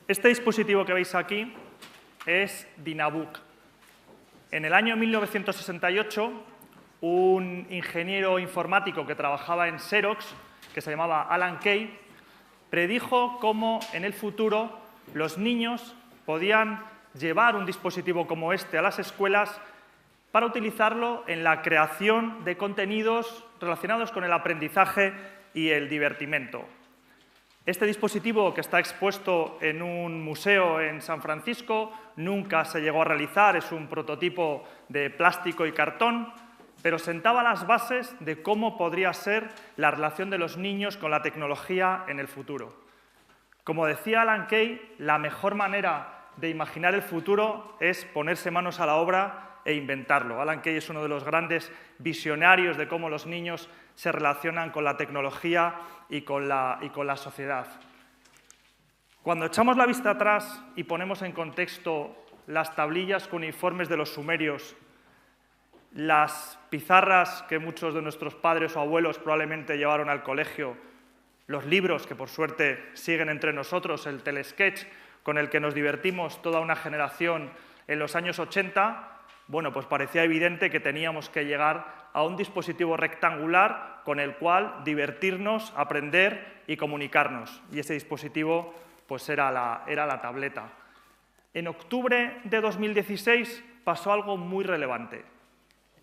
Este dispositivo que veis aquí es Dynabook. En el año 1968, un ingeniero informático que trabajaba en Xerox, que se llamaba Alan Kay, predijo cómo en el futuro los niños podían llevar un dispositivo como este a las escuelas para utilizarlo en la creación de contenidos relacionados con el aprendizaje y el divertimento. Este dispositivo, que está expuesto en un museo en San Francisco, nunca se llegó a realizar, es un prototipo de plástico y cartón, pero sentaba las bases de cómo podría ser la relación de los niños con la tecnología en el futuro. Como decía Alan Kay, la mejor manera de imaginar el futuro es ponerse manos a la obra e inventarlo. Alan Kay es uno de los grandes visionarios de cómo los niños se relacionan con la tecnología y con la sociedad. Cuando echamos la vista atrás y ponemos en contexto las tablillas cuneiformes de los sumerios, las pizarras que muchos de nuestros padres o abuelos probablemente llevaron al colegio, los libros que por suerte siguen entre nosotros, el telesketch con el que nos divertimos toda una generación en los años 80, bueno, pues parecía evidente que teníamos que llegar a un dispositivo rectangular con el cual divertirnos, aprender y comunicarnos. Y ese dispositivo pues era la tableta. En octubre de 2016 pasó algo muy relevante.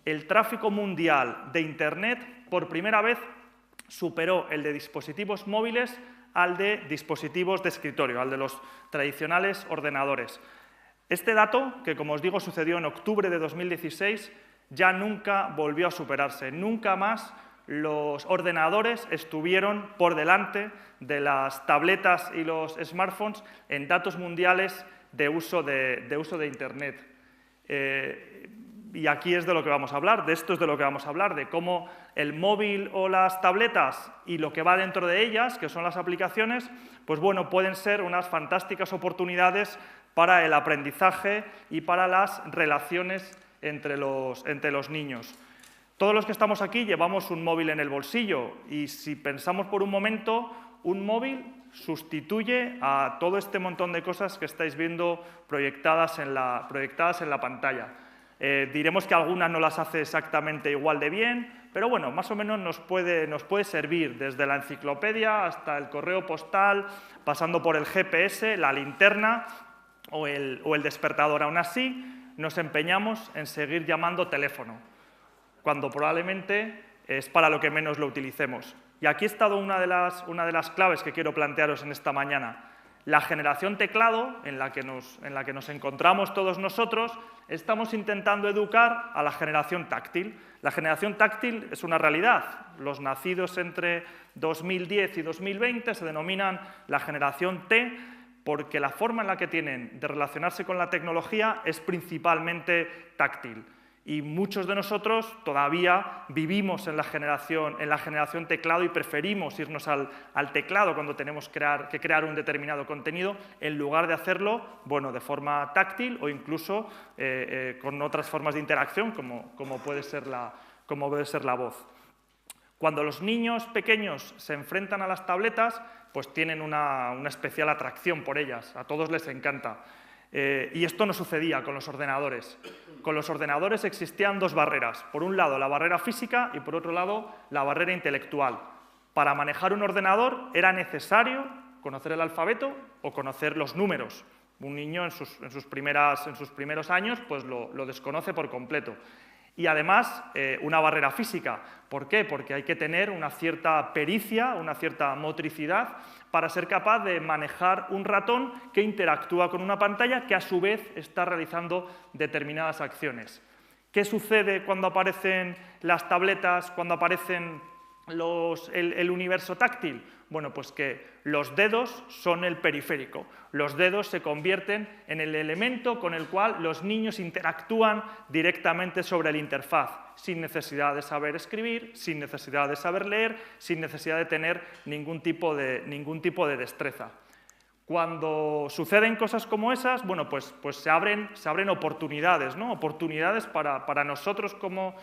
El tráfico mundial de Internet por primera vez superó el de dispositivos móviles al de dispositivos de escritorio, al de los tradicionales ordenadores. Este dato, que como os digo sucedió en octubre de 2016, ya nunca volvió a superarse. Nunca más los ordenadores estuvieron por delante de las tabletas y los smartphones en datos mundiales de uso de Internet. Y aquí es de lo que vamos a hablar, de esto es de lo que vamos a hablar, de cómo el móvil o las tabletas y lo que va dentro de ellas, que son las aplicaciones, pues bueno, pueden ser unas fantásticas oportunidades para el aprendizaje y para las relaciones entre los niños. Todos los que estamos aquí llevamos un móvil en el bolsillo y si pensamos por un momento, un móvil sustituye a todo este montón de cosas que estáis viendo proyectadas en la pantalla. Diremos que algunas no las hace exactamente igual de bien, pero bueno, más o menos nos puede servir desde la enciclopedia hasta el correo postal, pasando por el GPS, la linterna o el despertador. Aún así, nos empeñamos en seguir llamando teléfono, cuando probablemente es para lo que menos lo utilicemos. Y aquí está una de las claves que quiero plantearos en esta mañana. La generación teclado, en la que nos encontramos todos nosotros, estamos intentando educar a la generación táctil. La generación táctil es una realidad. Los nacidos entre 2010 y 2020 se denominan la generación T, porque la forma en la que tienen de relacionarse con la tecnología es principalmente táctil. Y muchos de nosotros todavía vivimos en la generación teclado y preferimos irnos al teclado cuando tenemos que crear un determinado contenido, en lugar de hacerlo, bueno, de forma táctil o incluso con otras formas de interacción, como puede ser la voz. Cuando los niños pequeños se enfrentan a las tabletas, pues tienen una especial atracción por ellas, a todos les encanta. Y esto no sucedía con los ordenadores. Con los ordenadores existían dos barreras. Por un lado, la barrera física y por otro lado, la barrera intelectual. Para manejar un ordenador era necesario conocer el alfabeto o conocer los números. Un niño en sus primeros años pues lo desconoce por completo. Y además, una barrera física. ¿Por qué? Porque hay que tener una cierta pericia, una cierta motricidad para ser capaz de manejar un ratón que interactúa con una pantalla que a su vez está realizando determinadas acciones. ¿Qué sucede cuando aparecen las tabletas, cuando aparecen el universo táctil? Bueno, pues que los dedos son el periférico. Los dedos se convierten en el elemento con el cual los niños interactúan directamente sobre la interfaz, sin necesidad de saber escribir, sin necesidad de saber leer, sin necesidad de tener ningún tipo de destreza. Cuando suceden cosas como esas, bueno, pues se abren oportunidades, ¿no? Oportunidades para nosotros como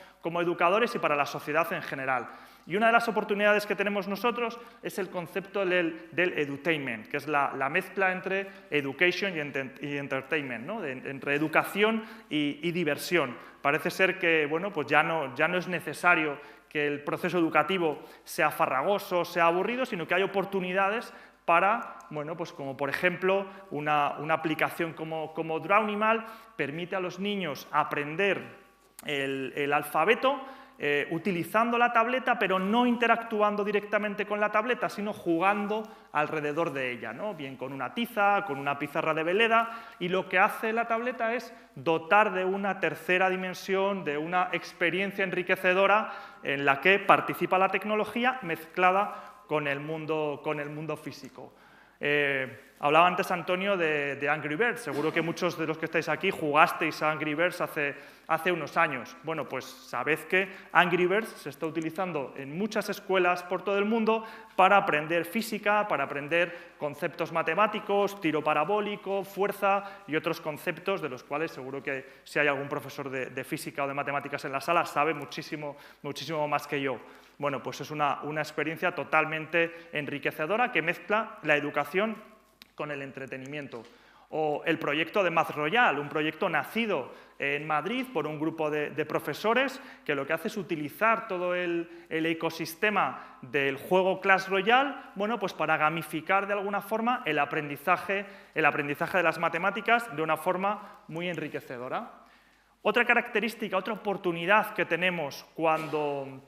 educadores y para la sociedad en general. Y una de las oportunidades que tenemos nosotros es el concepto del edutainment, que es la mezcla entre education y entertainment, ¿no? Entre educación y diversión. Parece ser que, bueno, pues ya no es necesario que el proceso educativo sea farragoso, sea aburrido, sino que hay oportunidades para, bueno, pues como por ejemplo una aplicación como Drownimal permite a los niños aprender el alfabeto utilizando la tableta, pero no interactuando directamente con la tableta, sino jugando alrededor de ella, ¿no? Bien con una tiza, con una pizarra de veleda, y lo que hace la tableta es dotar de una tercera dimensión, de una experiencia enriquecedora en la que participa la tecnología mezclada con el mundo físico. Hablaba antes Antonio de Angry Birds. Seguro que muchos de los que estáis aquí jugasteis a Angry Birds hace unos años. Bueno, pues sabed que Angry Birds se está utilizando en muchas escuelas por todo el mundo para aprender física, para aprender conceptos matemáticos, tiro parabólico, fuerza y otros conceptos de los cuales seguro que si hay algún profesor de física o de matemáticas en la sala sabe muchísimo más que yo. Bueno, pues es una experiencia totalmente enriquecedora que mezcla la educación con el entretenimiento. O el proyecto de Math Royale, un proyecto nacido en Madrid por un grupo de profesores que lo que hace es utilizar todo el ecosistema del juego Clash Royale, bueno, pues para gamificar de alguna forma el aprendizaje de las matemáticas de una forma muy enriquecedora. Otra característica, otra oportunidad que tenemos cuando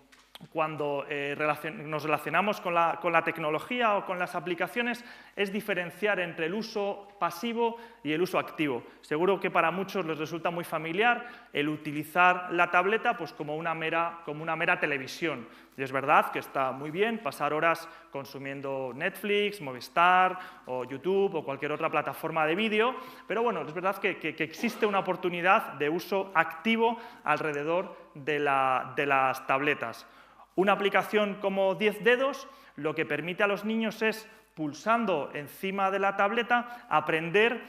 nos relacionamos con la tecnología o con las aplicaciones es diferenciar entre el uso pasivo y el uso activo. Seguro que para muchos les resulta muy familiar el utilizar la tableta pues, como una mera televisión. Y es verdad que está muy bien pasar horas consumiendo Netflix, Movistar o YouTube o cualquier otra plataforma de vídeo, pero bueno, es verdad que existe una oportunidad de uso activo alrededor de las tabletas. Una aplicación como 10 dedos lo que permite a los niños es, pulsando encima de la tableta, aprender,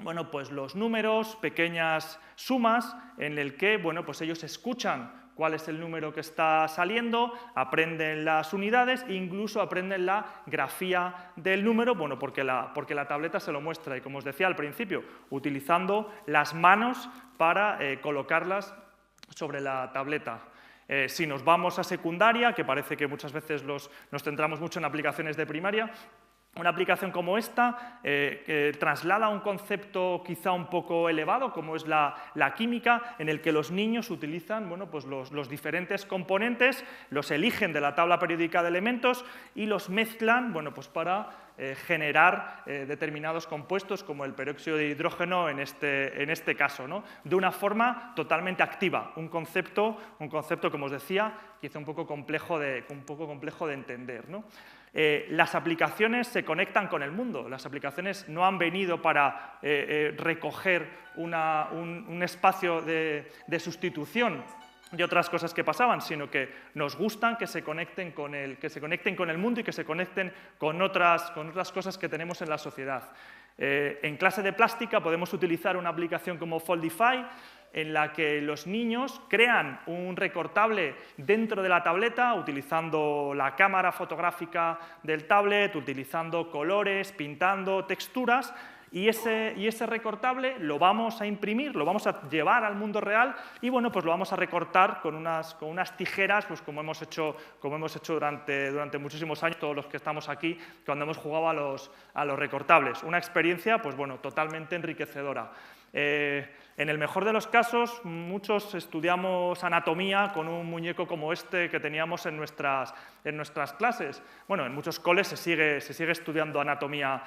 bueno, pues los números, pequeñas sumas, en el que, bueno, pues ellos escuchan cuál es el número que está saliendo, aprenden las unidades e incluso aprenden la grafía del número, bueno, porque la tableta se lo muestra y, como os decía al principio, utilizando las manos para colocarlas sobre la tableta. Si nos vamos a secundaria, que parece que muchas veces nos centramos mucho en aplicaciones de primaria, una aplicación como esta que traslada un concepto quizá un poco elevado, como es la química, en el que los niños utilizan, bueno, pues los diferentes componentes, los eligen de la tabla periódica de elementos y los mezclan, bueno, pues para generar determinados compuestos como el peróxido de hidrógeno en este caso, ¿no? De una forma totalmente activa, un concepto, como os decía, quizá un poco complejo de entender, ¿no? Las aplicaciones se conectan con el mundo, las aplicaciones no han venido para recoger un espacio de sustitución de otras cosas que pasaban, sino que nos gustan que se conecten con el mundo y que se conecten con otras cosas que tenemos en la sociedad. En clase de plástica podemos utilizar una aplicación como Foldify, en la que los niños crean un recortable dentro de la tableta utilizando la cámara fotográfica del tablet, utilizando colores, pintando texturas, y ese recortable lo vamos a imprimir, lo vamos a llevar al mundo real y bueno, pues lo vamos a recortar con unas tijeras, pues como hemos hecho durante muchísimos años todos los que estamos aquí cuando hemos jugado a los recortables. Una experiencia, pues bueno, totalmente enriquecedora. En el mejor de los casos, muchos estudiamos anatomía con un muñeco como este que teníamos en nuestras clases. Bueno, en muchos coles se sigue estudiando anatomía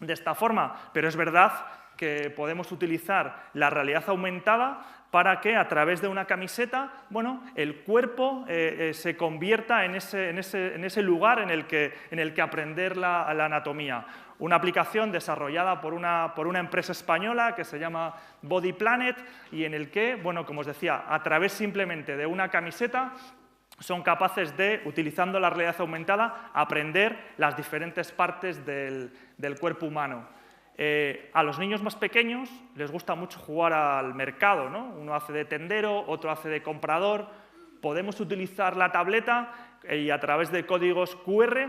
de esta forma, pero es verdad que podemos utilizar la realidad aumentada para que a través de una camiseta, bueno, el cuerpo se convierta en ese lugar en el que aprender la anatomía. Una aplicación desarrollada por una empresa española que se llama Body Planet y en el que, bueno, como os decía, a través simplemente de una camiseta son capaces de, utilizando la realidad aumentada, aprender las diferentes partes del cuerpo humano. A los niños más pequeños les gusta mucho jugar al mercado, ¿no? Uno hace de tendero, otro hace de comprador. Podemos utilizar la tableta y a través de códigos QR,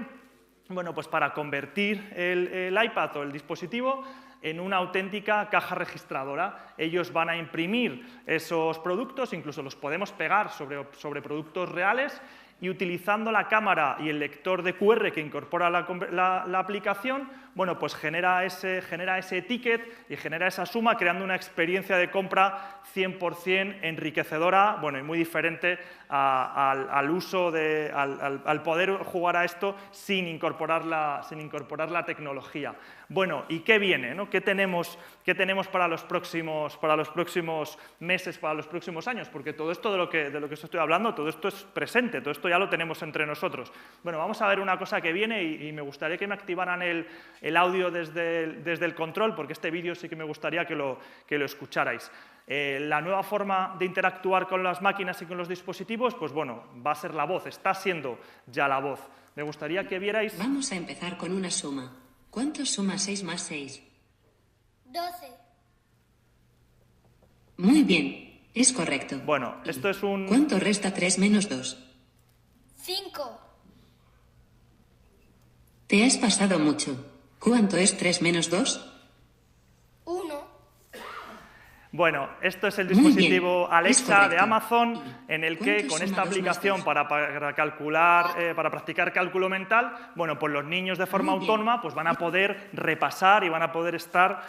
bueno, pues para convertir el iPad o el dispositivo en una auténtica caja registradora. Ellos van a imprimir esos productos, incluso los podemos pegar sobre productos reales, y utilizando la cámara y el lector de QR que incorpora la aplicación, bueno, pues genera ese ticket y genera esa suma, creando una experiencia de compra 100% enriquecedora, bueno, y muy diferente al uso al poder jugar a esto sin incorporar la tecnología. Bueno, ¿y qué viene, ¿no? ¿Qué tenemos para los próximos meses, para los próximos años? Porque todo esto de lo que os estoy hablando, todo esto es presente, todo esto ya lo tenemos entre nosotros. Bueno, vamos a ver una cosa que viene y me gustaría que me activaran el audio desde el control, porque este vídeo sí que me gustaría que lo escucharais. La nueva forma de interactuar con las máquinas y con los dispositivos, pues bueno, va a ser la voz, está siendo ya la voz. Me gustaría que vierais... Vamos a empezar con una suma. ¿Cuánto suma 6 más 6? 12. Muy bien, es correcto. Bueno, esto es un... ¿Cuánto resta 3 menos 2? 5. Te has pasado mucho. ¿Cuánto es 3 menos 2? 1. Bueno, esto es el dispositivo Alexa de correcto. Amazon, en el que ¿Cuánto con suma esta 2 más aplicación 2? para calcular, para practicar cálculo mental, bueno, pues los niños de forma Muy bien. autónoma pues van a poder repasar y van a poder estar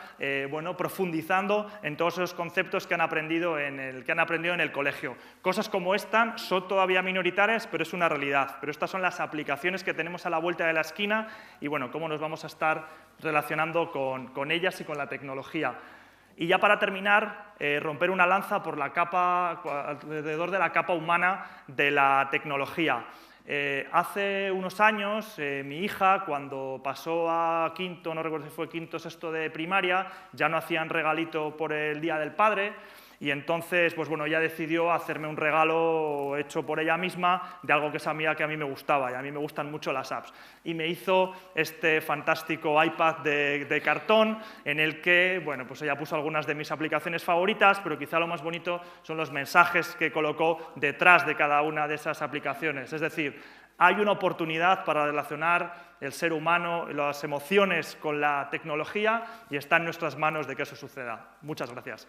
bueno, profundizando en todos esos conceptos que han aprendido en el colegio. Cosas como esta son todavía minoritarias, pero es una realidad. Pero estas son las aplicaciones que tenemos a la vuelta de la esquina y bueno, cómo nos vamos a estar relacionando con ellas y con la tecnología. Y ya para terminar, romper una lanza por la capa, alrededor de la capa humana de la tecnología. Hace unos años, mi hija, cuando pasó a quinto, no recuerdo si fue quinto o sexto de primaria, ya no hacían regalito por el Día del Padre, y entonces, pues bueno, ella decidió hacerme un regalo hecho por ella misma de algo que sabía que a mí me gustaba, y a mí me gustan mucho las apps. Y me hizo este fantástico iPad de cartón en el que, bueno, pues ella puso algunas de mis aplicaciones favoritas, pero quizá lo más bonito son los mensajes que colocó detrás de cada una de esas aplicaciones. Es decir, hay una oportunidad para relacionar el ser humano, las emociones con la tecnología, y está en nuestras manos de que eso suceda. Muchas gracias.